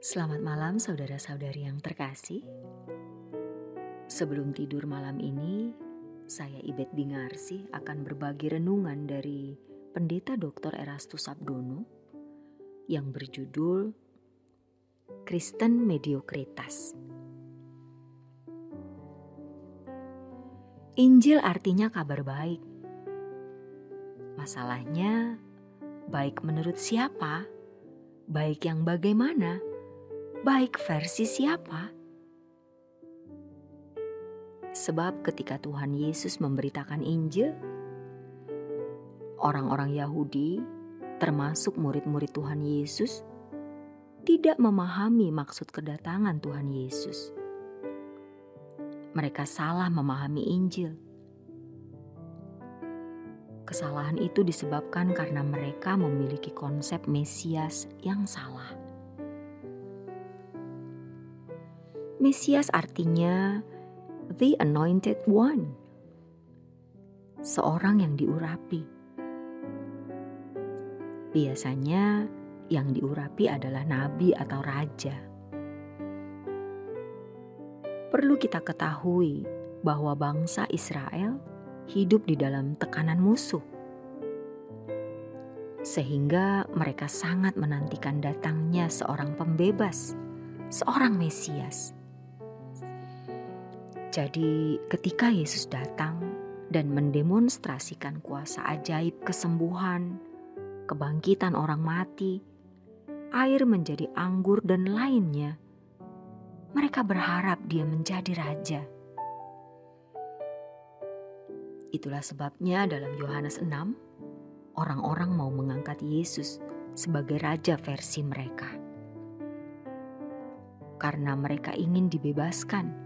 Selamat malam saudara-saudari yang terkasih. Sebelum tidur malam ini, saya Ibet Bingarsi akan berbagi renungan dari Pendeta Dr. Erastus Sabdono yang berjudul Kristen Mediokritas. Injil artinya kabar baik. Masalahnya, baik menurut siapa? Baik yang bagaimana? Baik versi siapa? Sebab ketika Tuhan Yesus memberitakan Injil, orang-orang Yahudi, termasuk murid-murid Tuhan Yesus, tidak memahami maksud kedatangan Tuhan Yesus. Mereka salah memahami Injil. Kesalahan itu disebabkan karena mereka memiliki konsep Mesias yang salah. Mesias artinya the anointed one, seorang yang diurapi. Biasanya yang diurapi adalah nabi atau raja. Perlu kita ketahui bahwa bangsa Israel hidup di dalam tekanan musuh, sehingga mereka sangat menantikan datangnya seorang pembebas, seorang Mesias. Jadi ketika Yesus datang dan mendemonstrasikan kuasa ajaib kesembuhan, kebangkitan orang mati, air menjadi anggur dan lainnya, mereka berharap dia menjadi raja. Itulah sebabnya dalam Yohanes 6, orang-orang mau mengangkat Yesus sebagai raja versi mereka. Karena mereka ingin dibebaskan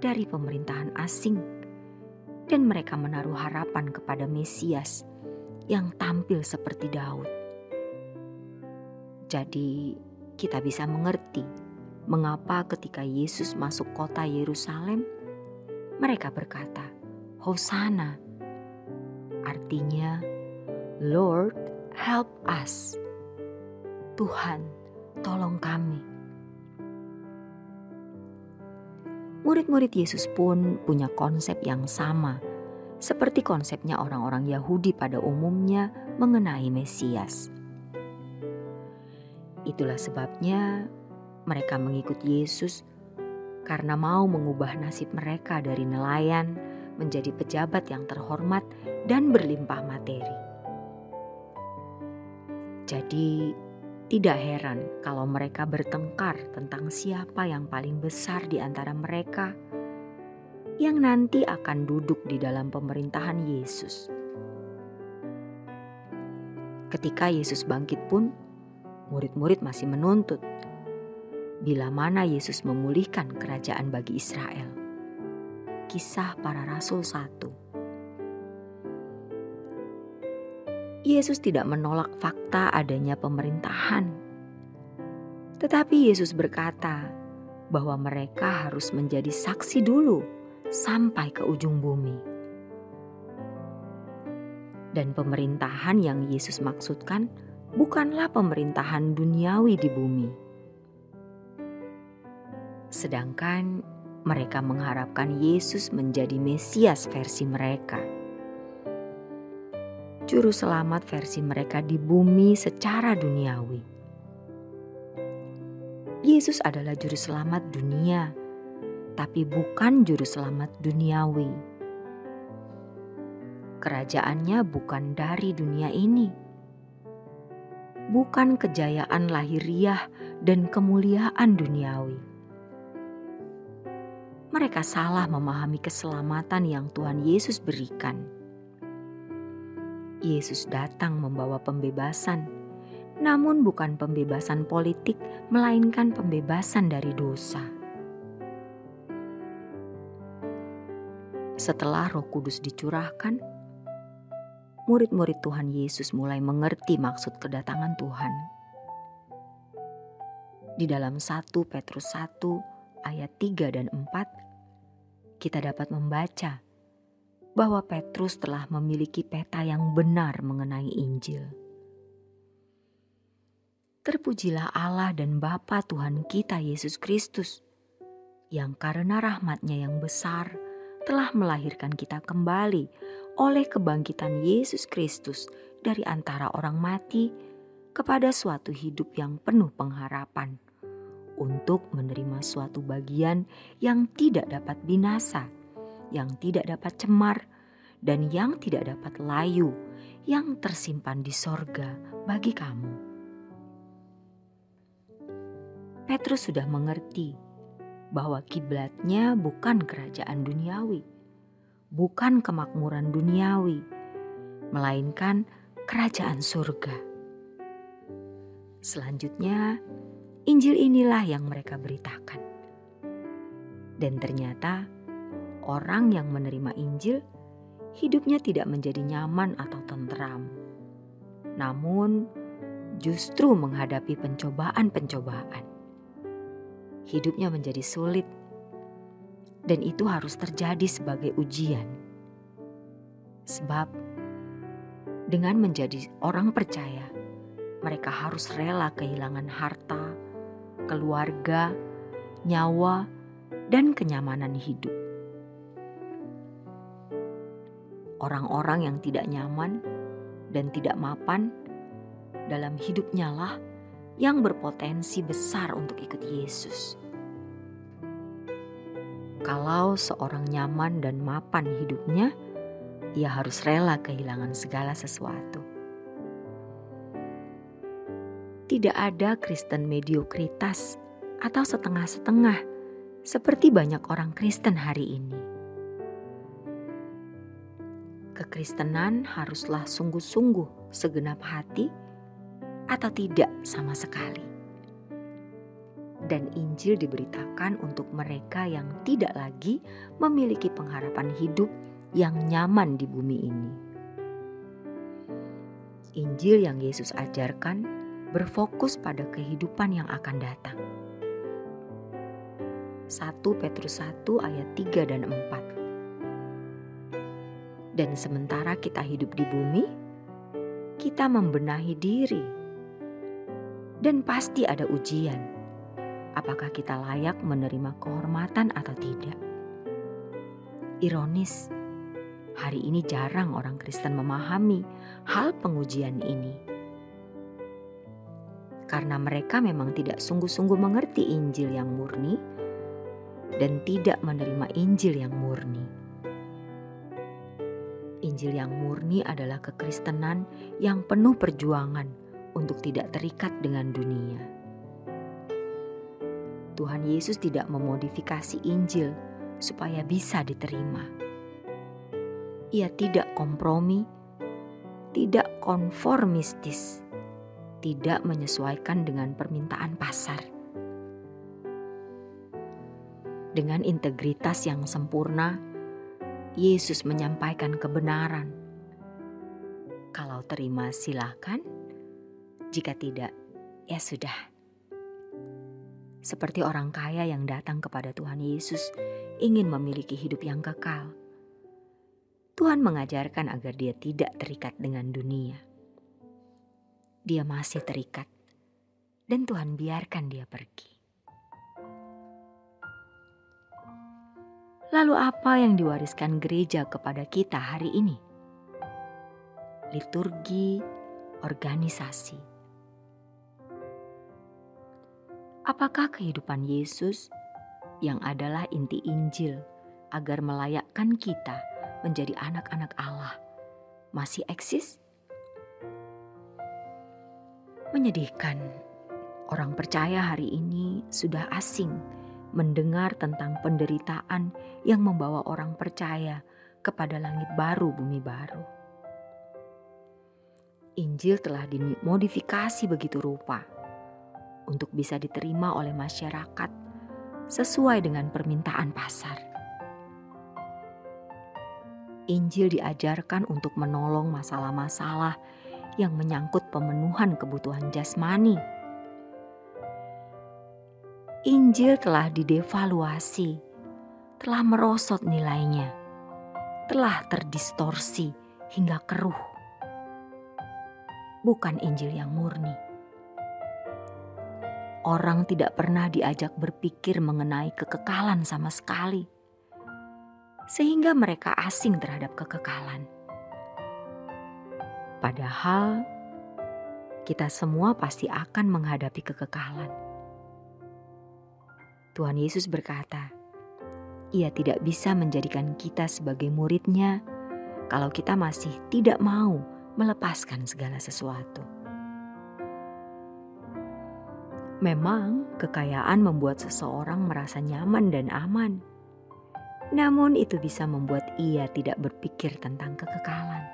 dari pemerintahan asing dan mereka menaruh harapan kepada Mesias yang tampil seperti Daud. Jadi kita bisa mengerti mengapa ketika Yesus masuk kota Yerusalem, mereka berkata, Hosana, artinya Lord help us. Tuhan, tolong kami. Murid-murid Yesus pun punya konsep yang sama, seperti konsepnya orang-orang Yahudi pada umumnya mengenai Mesias. Itulah sebabnya mereka mengikut Yesus karena mau mengubah nasib mereka dari nelayan menjadi pejabat yang terhormat dan berlimpah materi. Jadi, tidak heran kalau mereka bertengkar tentang siapa yang paling besar di antara mereka yang nanti akan duduk di dalam pemerintahan Yesus. Ketika Yesus bangkit pun, murid-murid masih menuntut bila mana Yesus memulihkan kerajaan bagi Israel. Kisah Para Rasul 1. Yesus tidak menolak fakta adanya pemerintahan. Tetapi Yesus berkata bahwa mereka harus menjadi saksi dulu sampai ke ujung bumi. Dan pemerintahan yang Yesus maksudkan bukanlah pemerintahan duniawi di bumi. Sedangkan mereka mengharapkan Yesus menjadi Mesias versi mereka. Juru selamat versi mereka di bumi secara duniawi. Yesus adalah juru selamat dunia, tapi bukan juru selamat duniawi. Kerajaannya bukan dari dunia ini. Bukan kejayaan lahiriah dan kemuliaan duniawi. Mereka salah memahami keselamatan yang Tuhan Yesus berikan. Yesus datang membawa pembebasan, namun bukan pembebasan politik, melainkan pembebasan dari dosa. Setelah Roh Kudus dicurahkan, murid-murid Tuhan Yesus mulai mengerti maksud kedatangan Tuhan. Di dalam 1 Petrus 1 ayat 3 dan 4, kita dapat membaca bahwa Petrus telah memiliki peta yang benar mengenai Injil. Terpujilah Allah dan Bapa Tuhan kita Yesus Kristus, yang karena rahmat-Nya yang besar telah melahirkan kita kembali oleh kebangkitan Yesus Kristus dari antara orang mati kepada suatu hidup yang penuh pengharapan, untuk menerima suatu bagian yang tidak dapat binasa, yang tidak dapat cemar, dan yang tidak dapat layu, yang tersimpan di sorga bagi kamu. Petrus sudah mengerti bahwa kiblatnya bukan kerajaan duniawi, bukan kemakmuran duniawi, melainkan kerajaan surga. Selanjutnya, Injil inilah yang mereka beritakan. Dan ternyata orang yang menerima Injil hidupnya tidak menjadi nyaman atau tentram, namun justru menghadapi pencobaan-pencobaan. Hidupnya menjadi sulit, dan itu harus terjadi sebagai ujian. Sebab dengan menjadi orang percaya, mereka harus rela kehilangan harta, keluarga, nyawa, dan kenyamanan hidup. Orang-orang yang tidak nyaman dan tidak mapan dalam hidupnya lah yang berpotensi besar untuk ikut Yesus. Kalau seorang nyaman dan mapan hidupnya, ia harus rela kehilangan segala sesuatu. Tidak ada Kristen mediokritas atau setengah-setengah seperti banyak orang Kristen hari ini. Kekristenan haruslah sungguh-sungguh segenap hati atau tidak sama sekali. Dan Injil diberitakan untuk mereka yang tidak lagi memiliki pengharapan hidup yang nyaman di bumi ini. Injil yang Yesus ajarkan berfokus pada kehidupan yang akan datang. 1 Petrus 1 ayat 3 dan 4. Dan sementara kita hidup di bumi, kita membenahi diri. Dan pasti ada ujian. Apakah kita layak menerima kehormatan atau tidak? Ironis, hari ini jarang orang Kristen memahami hal pengujian ini. Karena mereka memang tidak sungguh-sungguh mengerti Injil yang murni dan tidak menerima Injil yang murni. Injil yang murni adalah kekristenan yang penuh perjuangan untuk tidak terikat dengan dunia. Tuhan Yesus tidak memodifikasi Injil supaya bisa diterima. Ia tidak kompromi, tidak konformistis, tidak menyesuaikan dengan permintaan pasar. Dengan integritas yang sempurna, Yesus menyampaikan kebenaran. Kalau terima silakan, jika tidak, ya sudah. Seperti orang kaya yang datang kepada Tuhan Yesus ingin memiliki hidup yang kekal. Tuhan mengajarkan agar dia tidak terikat dengan dunia. Dia masih terikat, dan Tuhan biarkan dia pergi. Lalu apa yang diwariskan gereja kepada kita hari ini? Liturgi, organisasi. Apakah kehidupan Yesus yang adalah inti Injil agar melayakkan kita menjadi anak-anak Allah masih eksis? Menyedihkan, orang percaya hari ini sudah asing mendengar tentang penderitaan yang membawa orang percaya kepada langit baru, bumi baru. Injil telah dimodifikasi begitu rupa untuk bisa diterima oleh masyarakat sesuai dengan permintaan pasar. Injil diajarkan untuk menolong masalah-masalah yang menyangkut pemenuhan kebutuhan jasmani. Injil telah didevaluasi, telah merosot nilainya, telah terdistorsi hingga keruh. Bukan Injil yang murni. orang tidak pernah diajak berpikir mengenai kekekalan sama sekali, sehingga mereka asing terhadap kekekalan. Padahal kita semua pasti akan menghadapi kekekalan. Tuhan Yesus berkata, Ia tidak bisa menjadikan kita sebagai murid-Nya kalau kita masih tidak mau melepaskan segala sesuatu. Memang kekayaan membuat seseorang merasa nyaman dan aman. Namun itu bisa membuat ia tidak berpikir tentang kekekalan.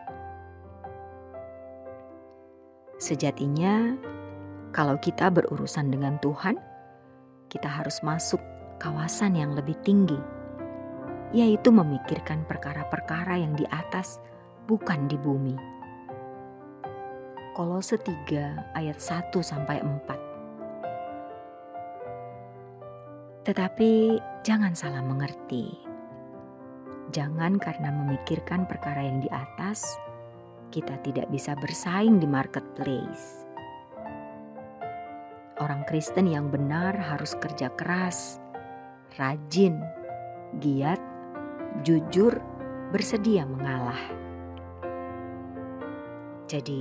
Sejatinya, kalau kita berurusan dengan Tuhan, kita harus masuk kawasan yang lebih tinggi, yaitu memikirkan perkara-perkara yang di atas, bukan di bumi. Kolose 3 ayat 1-4. Tetapi jangan salah mengerti. Jangan karena memikirkan perkara yang di atas, kita tidak bisa bersaing di marketplace. Orang Kristen yang benar harus kerja keras, rajin, giat, jujur, bersedia mengalah. Jadi,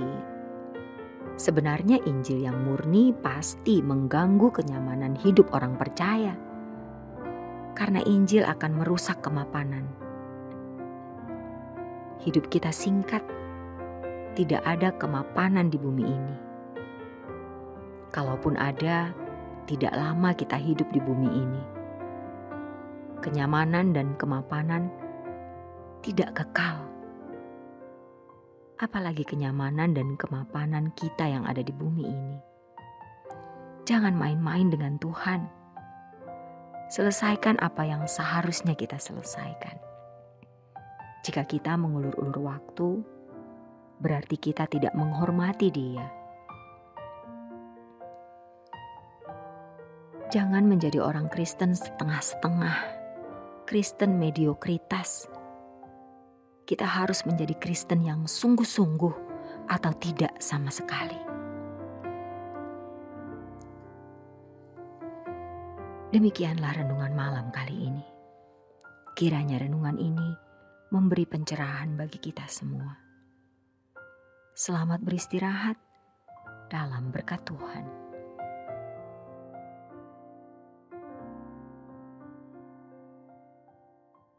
sebenarnya Injil yang murni pasti mengganggu kenyamanan hidup orang percaya. Karena Injil akan merusak kemapanan. Hidup kita singkat, tidak ada kemapanan di bumi ini. Kalaupun ada, tidak lama kita hidup di bumi ini. Kenyamanan dan kemapanan tidak kekal. Apalagi kenyamanan dan kemapanan kita yang ada di bumi ini. Jangan main-main dengan Tuhan. Selesaikan apa yang seharusnya kita selesaikan. Jika kita mengulur-ulur waktu, berarti kita tidak menghormati Dia. Jangan menjadi orang Kristen setengah-setengah, Kristen mediokritas. Kita harus menjadi Kristen yang sungguh-sungguh atau tidak sama sekali. Demikianlah renungan malam kali ini. Kiranya renungan ini memberi pencerahan bagi kita semua. Selamat beristirahat dalam berkat Tuhan.